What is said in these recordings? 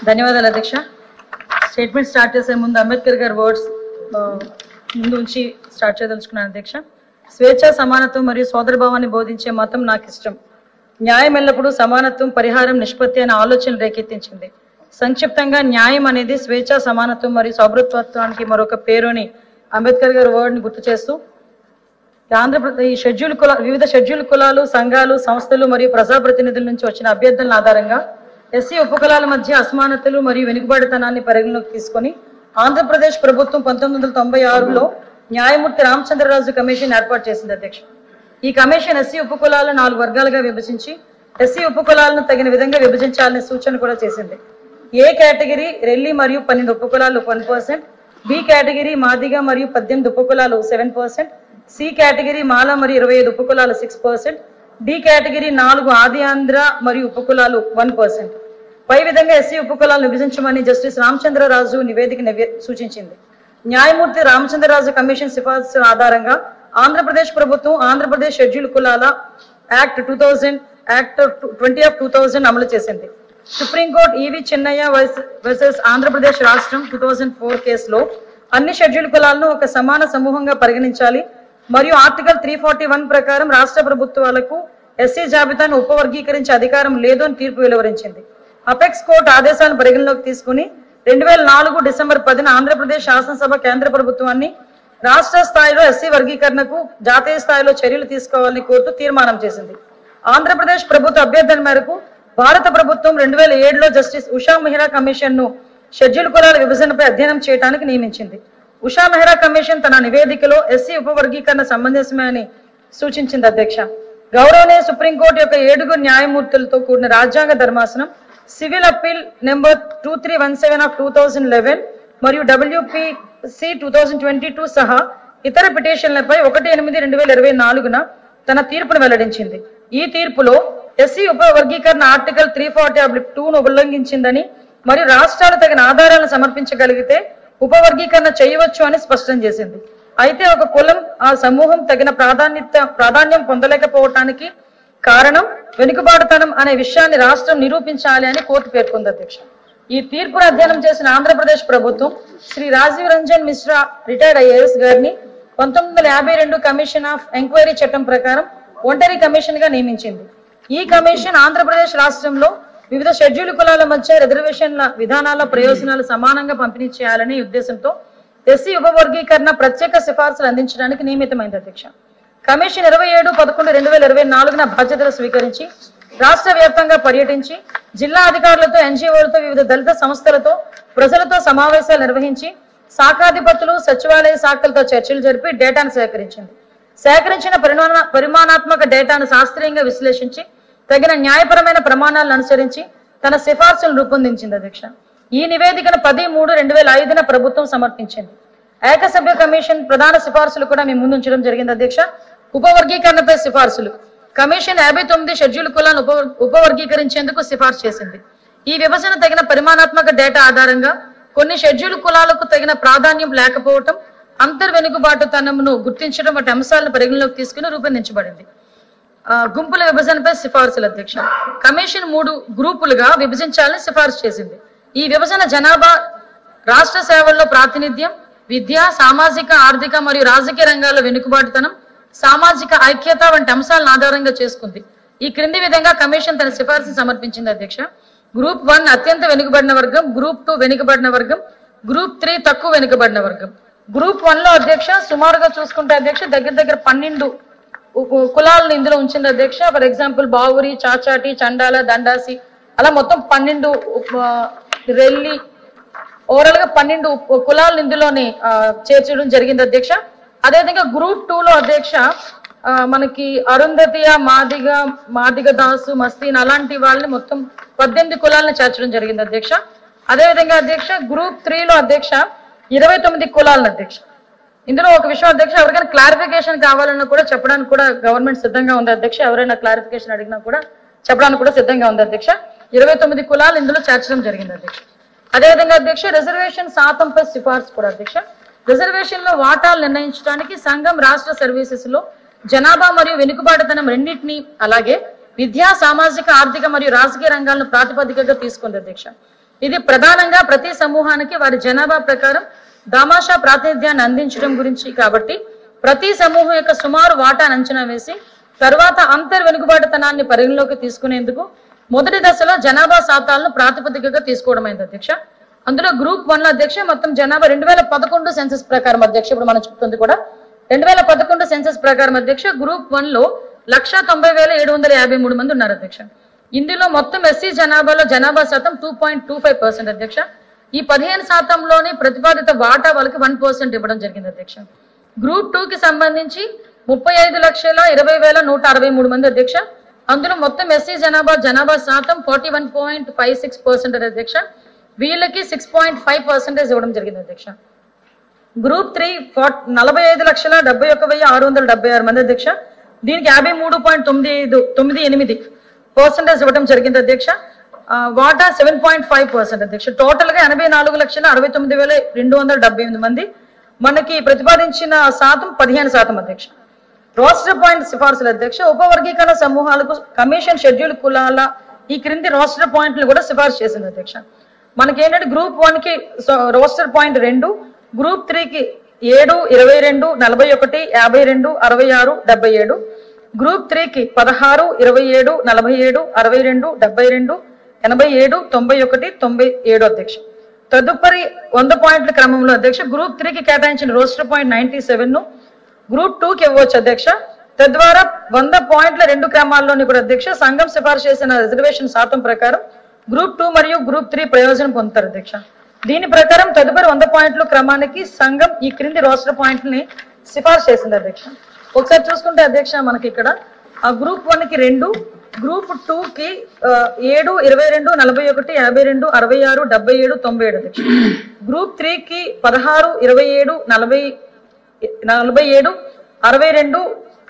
ధన్యవాదాలు అధ్యక్ష. Statement start చేసే ముందు అంబేద్కర్ గారి వర్డ్స్ ముందు నుంచి స్టార్ట్ చేయదలుచుకున్నాను అధ్యక్ష. స్వేచ్ఛ, సమానత్వం మరియు సోదరభావాన్ని బోధించే మతం నాకు ఇష్టం. న్యాయం ఎల్లప్పుడూ సమానత్వం, పరిహారం, నిష్పత్తి అనే ఆలోచన రేకెత్తించింది. సంక్షిప్తంగా న్యాయం అనేది స్వేచ్ఛ, సమానత్వం మరియు సౌభృత్వానికి మరొక పేరు అని అంబేద్కర్ గారి వర్డ్ని గుర్తు చేస్తూ ఆంధ్రప్రదేశ్ వివిధ షెడ్యూల్ కులాలు, సంఘాలు, సంస్థలు మరియు ప్రజాప్రతినిధుల నుంచి వచ్చిన అభ్యర్థనల ఆధారంగా ఎస్సీ ఉపకులాల మధ్య అసమానతలు మరియు వెనుకబడితనాన్ని పరిగణలోకి తీసుకొని ఆంధ్రప్రదేశ్ ప్రభుత్వం 1996లో న్యాయమూర్తి రామచంద్రరాజు కమిషన్ ఏర్పాటు చేసింది అధ్యక్ష. ఈ కమిషన్ ఎస్సీ ఉపకులాలను 4 వర్గాలుగా విభజించి ఎస్సీ ఉపకులాలను తగిన విధంగా విభజించాలనే సూచన కూడా చేసింది. ఏ కేటగిరీ రెల్లి మరియు 12 ఉపకులాలు 1%, బి కేటగిరీ మాదిగ మరియు 18 ఉపకులాలు 7%, సి కేటగిరీ మాల మరియు 25 ఉపకులాలు 6%, డి కేటగిరీ 4 ఆది ఆంధ్ర మరియు ఉపకులాలు 1%. పై విధంగా ఎస్సీ ఉపకులాలను విభజించమని జస్టిస్ రామచంద్రరాజు నివేదిక సూచించింది. న్యాయమూర్తి రామచంద్రరాజు కమిషన్ సిఫార్సు ఆధారంగా ఆంధ్రప్రదేశ్ ప్రభుత్వం ఆంధ్రప్రదేశ్ షెడ్యూల్ కులాల యాక్ట్ 2000 అమలు చేసింది. సుప్రీంకోర్టు ఈవి చిన్నయ్య వర్సెస్ ఆంధ్రప్రదేశ్ రాష్ట్రం 2004 కేసులో అన్ని షెడ్యూల్ కులాలను ఒక సమాన సమూహంగా పరిగణించాలి మరియు ఆర్టికల్ 341 ప్రకారం రాష్ట్ర ప్రభుత్వాలకు ఎస్సీ జాబితాను ఉపవర్గీకరించే అధికారం లేదు అని తీర్పు వెలువరించింది. అపెక్స్ కోర్టు ఆదేశాలను పరిగణలోకి తీసుకుని 2004 డిసెంబర్ 10న ఆంధ్రప్రదేశ్ శాసనసభ కేంద్ర ప్రభుత్వాన్ని రాష్ట్ర స్థాయిలో ఎస్సీ వర్గీకరణకు జాతీయ స్థాయిలో చర్యలు తీసుకోవాలని కోర్టు తీర్మానం చేసింది. ఆంధ్రప్రదేశ్ ప్రభుత్వ అభ్యర్థన మేరకు భారత ప్రభుత్వం 2007లో జస్టిస్ ఉషా మెహ్రా కమిషన్ ను షెడ్యూల్ కులాల విభజనపై అధ్యయనం చేయడానికి నియమించింది. ఉషా మెహ్రా కమిషన్ తన నివేదికలో ఎస్సీ ఉపవర్గీకరణ సంబంధించమే అని సూచించింది అధ్యక్ష. గౌరవనీయ సుప్రీంకోర్టు యొక్క 7 న్యాయమూర్తులతో కూడిన రాజ్యాంగ ధర్మాసనం సివిల్ అప్పీల్ నెంబర్ 2317 ఆఫ్ 2011 మరియు WPC 2022 సహా ఇతర పిటిషన్లపై 1/8/2024న తన తీర్పును వెల్లడించింది. ఈ తీర్పులో ఎస్సీ ఉపవర్గీకరణ ఆర్టికల్ 340(2)ను ఉల్లంఘించిందని మరియు రాష్ట్రాలు తగిన ఆధారాలను సమర్పించగలిగితే ఉపవర్గీకరణ చేయవచ్చు అని స్పష్టం చేసింది. అయితే ఒక కులం, ఆ సమూహం తగిన ప్రాధాన్యం పొందలేకపోవటానికి కారణం వెనుకబాటుతనం అనే విషయాన్ని రాష్ట్రం నిరూపించాలి అని కోర్టు పేర్కొంది అధ్యక్ష. ఈ తీర్పును అధ్యయనం చేసిన ఆంధ్రప్రదేశ్ ప్రభుత్వం శ్రీ రాజీవ్ రంజన్ మిశ్రా రిటైర్డ్ IAS గారిని 1952 కమిషన్ ఆఫ్ ఎంక్వైరీ చట్టం ప్రకారం ఒంటరి కమిషన్ గా నియమించింది. ఈ కమిషన్ ఆంధ్రప్రదేశ్ రాష్ట్రంలో వివిధ షెడ్యూల్ కులాల మధ్య రిజర్వేషన్ల విధానాల ప్రయోజనాలు సమానంగా పంపిణీ చేయాలనే ఉద్దేశంతో ఎస్సీ ఉపవర్గీకరణ ప్రత్యేక సిఫార్సులు అందించడానికి నియమితమైంది అధ్యక్ష. కమిషన్ 27/11/2024న బాధ్యతలు స్వీకరించి రాష్ట్ర వ్యాప్తంగా పర్యటించి జిల్లా అధికారులతో, NGOలతో, వివిధ దళిత సంస్థలతో, ప్రజలతో సమావేశాలు నిర్వహించి శాఖాధిపతులు, సచివాలయ శాఖలతో చర్చలు జరిపి డేటాను సేకరించింది. సేకరించిన పరిమాణాత్మక డేటాను శాస్త్రీయంగా విశ్లేషించి తగిన న్యాయపరమైన ప్రమాణాలను అనుసరించి తన సిఫార్సులను రూపొందించింది అధ్యక్ష. ఈ నివేదికను 10/3/2005న ప్రభుత్వం సమర్పించింది. ఏకసభ్య కమిషన్ ప్రధాన సిఫార్సులు కూడా మేము ముందుంచడం జరిగింది అధ్యక్ష. ఉపవర్గీకరణపై సిఫార్సులు. కమిషన్ 59 షెడ్యూల్ కులాలను ఉపవర్గీకరించేందుకు సిఫార్సు చేసింది. ఈ విభజన తగిన పరిమాణాత్మక డేటా ఆధారంగా కొన్ని షెడ్యూల్ కులాలకు తగిన ప్రాధాన్యం లేకపోవటం, అంతర్వెనుకబాటుతనంను గుర్తించడం వంటి అంశాలను పరిగణలోకి తీసుకుని రూపొందించబడింది. గుంపుల విభజనపై సిఫార్సులు అధ్యక్ష. కమిషన్ 3 గ్రూపులుగా విభజించాలని సిఫార్సు చేసింది. ఈ విభజన జనాభా, రాష్ట్ర సేవల్లో ప్రాతినిధ్యం, విద్య, సామాజిక, ఆర్థిక మరియు రాజకీయ రంగాల్లో వెనుకబాటుతనం, సామాజిక ఐక్యత వంటి అంశాలను ఆధారంగా చేసుకుంది. ఈ క్రింది విధంగా కమిషన్ తన సిఫార్సు సమర్పించింది అధ్యక్ష. గ్రూప్ 1 అత్యంత వెనుకబడిన వర్గం, గ్రూప్ 2 వెనుకబడిన వర్గం, గ్రూప్ 3 తక్కువ వెనుకబడిన వర్గం. గ్రూప్ 1లో అధ్యక్ష సుమారుగా చూసుకుంటే అధ్యక్ష దగ్గర 12 కులాలను ఇందులో ఉంచింది అధ్యక్ష. ఫర్ ఎగ్జాంపుల్ బావురి, చాచాటి, చండాల, దండాసి, అలా మొత్తం 12 రెల్లి, ఓవరాల్ గా 12 కులాలను ఇందులోనే చేర్చడం జరిగింది అధ్యక్ష. అదేవిధంగా గ్రూప్ 2లో అధ్యక్ష మనకి అరుంధతియ, మాదిగ దాసు, మస్తీన్ అలాంటి వాళ్ళని మొత్తం 18 కులాలను చేర్చడం జరిగింది అధ్యక్ష. అదేవిధంగా అధ్యక్ష గ్రూప్ 3లో అధ్యక్ష 29 కులాలను అధ్యక్ష. ఇందులో ఒక విషయం అధ్యక్ష, ఎవరికైనా క్లారిఫికేషన్ కావాలన్నా కూడా చెప్పడానికి కూడా గవర్నమెంట్ సిద్ధంగా ఉంది అధ్యక్ష. ఎవరైనా క్లారిఫికేషన్ అడిగినా కూడా చెప్పడానికి కూడా సిద్ధంగా ఉంది అధ్యక్ష. 29 కులాలు ఇందులో చేర్చడం జరిగింది అధ్యక్ష. అదేవిధంగా అధ్యక్ష రిజర్వేషన్ శాతంపై సిఫార్సు కూడా అధ్యక్ష. రిజర్వేషన్ లో వాటాలు నిర్ణయించడానికి సంఘం, రాష్ట్ర సర్వీసెస్ లో జనాభా మరియు వెనుకబాటుతనం రెండింటినీ, అలాగే విద్యా, సామాజిక, ఆర్థిక మరియు రాజకీయ రంగాలను ప్రాతిపదికగా తీసుకుంది అధ్యక్ష. ఇది ప్రధానంగా ప్రతి సమూహానికి వారి జనాభా ప్రకారం దామాషా ప్రాతినిధ్యాన్ని అందించడం గురించి కాబట్టి ప్రతి సమూహం యొక్క సుమారు వాటాను అంచనా వేసి తర్వాత అంతర్ వెనుకబాటుతనాన్ని పరిగణలోకి తీసుకునేందుకు మొదటి దశలో జనాభా శాతాలను ప్రాతిపదికగా తీసుకోవడమైంది అధ్యక్ష. అందులో గ్రూప్ 1 లో అధ్యక్ష మొత్తం జనాభా 2011 సెన్సస్ ప్రకారం అధ్యక్ష, ఇప్పుడు మనం చెప్తుంది కూడా 2011 సెన్సస్ ప్రకారం అధ్యక్ష గ్రూప్ 1 లో 1,90,753 మంది ఉన్నారు అధ్యక్ష. ఇందులో మొత్తం ఎస్సీ జనాభాలో జనాభా శాతం 2.25% అధ్యక్ష. ఈ 15%లోని ప్రతిపాదిత వాటా వాళ్ళకి 1% ఇవ్వడం జరిగింది అధ్యక్ష. గ్రూప్ 2 కి సంబంధించి 35,20,163 మంది అధ్యక్ష. అందులో మొత్తం ఎస్సీ జనాభా శాతం 41.56% అధ్యక్ష. వీళ్ళకి 6.5% ఇవ్వడం జరిగింది అధ్యక్ష. గ్రూప్ 3 45,71,676 మంది అధ్యక్ష. దీనికి 53.98% ఇవ్వడం జరిగింది అధ్యక్ష. వాటా 7.5% అధ్యక్ష. టోటల్ గా 84,69,278 మంది. మనకి ప్రతిపాదించిన శాతం 15% అధ్యక్ష. రోస్టర్ పాయింట్ సిఫార్సుల అధ్యక్ష ఉపవర్గీకరణ సమూహాలకు కమిషన్ షెడ్యూల్ కులాల ఈ క్రింది రోస్టర్ పాయింట్లు కూడా సిఫార్సు చేసింది అధ్యక్ష. మనకి ఏంటంటే గ్రూప్ 1 కి రోస్టర్ పాయింట్ 2, గ్రూప్ 3 కి 7, 22, 41, 52, 66, 77, గ్రూప్ 3 కి 16, 27, 47, 62, 72, 87, 91, 97 అధ్యక్ష. తదుపరి 100 పాయింట్ల క్రమంలో అధ్యక్ష గ్రూప్ 3 కి కేటాయించిన రోస్టర్ పాయింట్ 97 ను గ్రూప్ 2 కి ఇవ్వచ్చు అధ్యక్ష. తద్వారా 100 పాయింట్ల 2 క్రమాల్లోని కూడా అధ్యక్ష సంఘం సిఫార్సు చేసిన రిజర్వేషన్ శాతం ప్రకారం గ్రూప్ 2 మరియు గ్రూప్ 3 ప్రయోజనం పొందుతారు అధ్యక్ష. దీని ప్రకారం తదుపరి 100 పాయింట్ల క్రమానికి సంఘం ఈ క్రింది రోస్టర్ పాయింట్లని సిఫార్సు చేసింది అధ్యక్ష. ఒకసారి చూసుకుంటే అధ్యక్ష మనకి ఇక్కడ ఆ గ్రూప్ 1 కి 2, గ్రూప్ 2 కి 7, 22, 41, 52, 66, 77, 97 అధ్యక్ష. గ్రూప్ 3 కి 16, 27, 47, 62,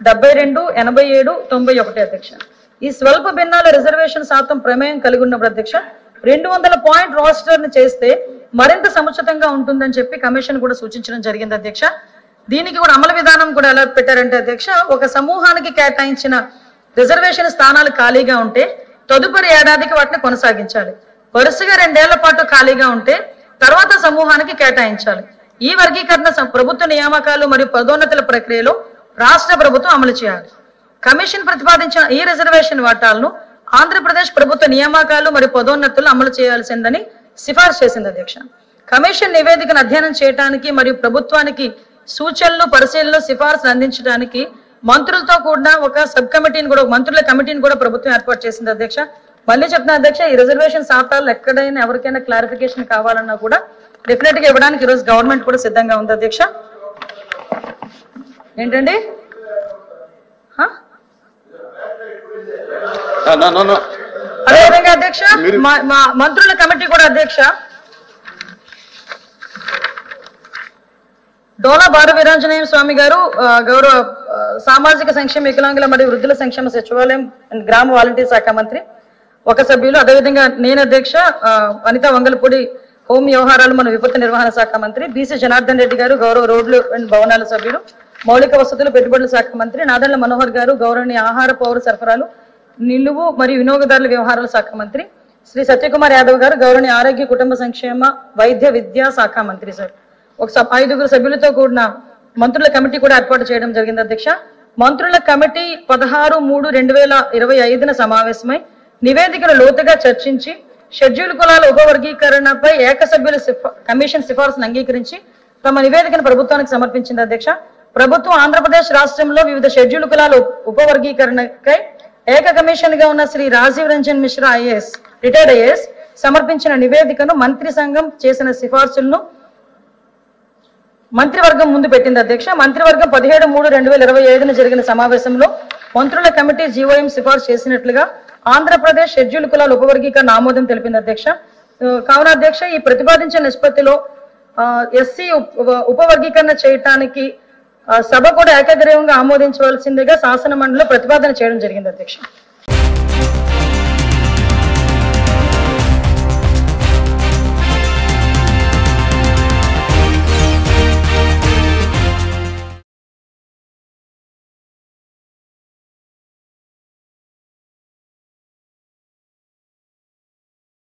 72, 87, 91 అధ్యక్ష. ఈ స్వల్ప భిన్నాల రిజర్వేషన్ శాతం ప్రమేయం కలిగి ఉన్నప్పుడు అధ్యక్ష 200 పాయింట్ రోస్టర్ ని చేస్తే మరింత సముచితంగా ఉంటుందని చెప్పి కమిషన్ కూడా సూచించడం జరిగింది అధ్యక్ష. దీనికి కూడా అమలు విధానం కూడా ఎలా పెట్టారంటే అధ్యక్ష ఒక సమూహానికి కేటాయించిన రిజర్వేషన్ స్థానాలు ఖాళీగా ఉంటే తదుపరి ఏడాదికి వాటిని కొనసాగించాలి. వరుసగా 2 ఏళ్ల పాటు ఖాళీగా ఉంటే తర్వాత సమూహానికి కేటాయించాలి. ఈ వర్గీకరణ ప్రభుత్వ నియామకాలు మరియు పదోన్నతుల ప్రక్రియలో రాష్ట్ర ప్రభుత్వం అమలు చేయాలి. కమిషన్ ప్రతిపాదించిన ఈ రిజర్వేషన్ వాటాలను ఆంధ్రప్రదేశ్ ప్రభుత్వ నియామకాలు మరియు పదోన్నతులు అమలు చేయాల్సిందని సిఫార్సు చేసింది అధ్యక్ష. కమిషన్ నివేదికను అధ్యయనం చేయడానికి మరియు ప్రభుత్వానికి సూచనలు, పరిశీలనలు, సిఫార్సులు అందించడానికి మంత్రులతో కూడిన ఒక సబ్ కమిటీని కూడా మంత్రుల కమిటీని కూడా ప్రభుత్వం ఏర్పాటు చేసింది అధ్యక్ష. మళ్ళీ చెప్తున్నా అధ్యక్ష ఈ రిజర్వేషన్ శాతాలు ఎక్కడైనా ఎవరికైనా క్లారిఫికేషన్ కావాలన్నా కూడా డెఫినెట్ గా ఇవ్వడానికి ఈరోజు గవర్నమెంట్ కూడా సిద్ధంగా ఉంది అధ్యక్ష. ఏంటండి అదేవిధంగా అధ్యక్ష మంత్రుల కమిటీ కూడా అధ్యక్ష డోలా బారు వీరాంజనేయ స్వామి గారు గౌరవ సామాజిక సంక్షేమ, వికలాంగుల మరియు వృద్ధుల సంక్షేమ సచివాలయం అండ్ గ్రామ వాలంటీర్ శాఖ మంత్రి ఒక సభ్యులు, అదేవిధంగా నేను అధ్యక్ష అనితా వంగలపూడి హోం వ్యవహారాలు మన విపత్తు నిర్వహణ శాఖ మంత్రి, బీసీ జనార్దన్ రెడ్డి గారు గౌరవ రోడ్లు అండ్ భవనాల సభ్యులు, మౌలిక వసతులు పెట్టుబడుల శాఖ మంత్రి నాదెండ్ల మనోహర్ గారు గౌరవనీయ ఆహార పౌర సరఫరాలు, నిలువు మరియు వినియోగదారుల వ్యవహారాల శాఖ మంత్రి, శ్రీ సత్యకుమార్ యాదవ్ గారు గౌరవనీయ ఆరోగ్య కుటుంబ సంక్షేమ వైద్య విద్యా శాఖ మంత్రి. సార్ ఒక 5 సభ్యులతో కూడిన మంత్రుల కమిటీ కూడా ఏర్పాటు చేయడం జరిగింది అధ్యక్ష. మంత్రుల కమిటీ 16/3/2025 సమావేశమై నివేదికను లోతుగా చర్చించి షెడ్యూల్ కులాల ఉపవర్గీకరణపై ఏకసభ్యుల కమిషన్ సిఫార్సును అంగీకరించి తమ నివేదికను ప్రభుత్వానికి సమర్పించింది అధ్యక్ష. ప్రభుత్వం ఆంధ్రప్రదేశ్ రాష్ట్రంలో వివిధ షెడ్యూల్ కులాల ఉపవర్గీకరణకై ఏక కమిషన్ గా ఉన్న Shri Rajiv Ranjan Mishra IAS retired IAS సమర్పించిన నివేదికను మంత్రి సంఘం చేసిన సిఫార్సులను మంత్రివర్గం ముందు పెట్టింది అధ్యక్ష. మంత్రివర్గం 17/3/2025 జరిగిన సమావేశంలో మంత్రుల కమిటీ జీవోఎం సిఫార్సు చేసినట్లుగా ఆంధ్రప్రదేశ్ షెడ్యూల్ కులాల ఉపవర్గీకరణ ఆమోదం తెలిపింది అధ్యక్ష. కావున అధ్యక్ష ఈ ప్రతిపాదించిన నిష్పత్తిలో ఎస్సీ ఉపవర్గీకరణ చేయటానికి సభ కూడా ఏకగ్రీవంగా ఆమోదించవలసిందిగా శాసన మండలిలో ప్రతిపాదన చేయడం జరిగింది అధ్యక్ష.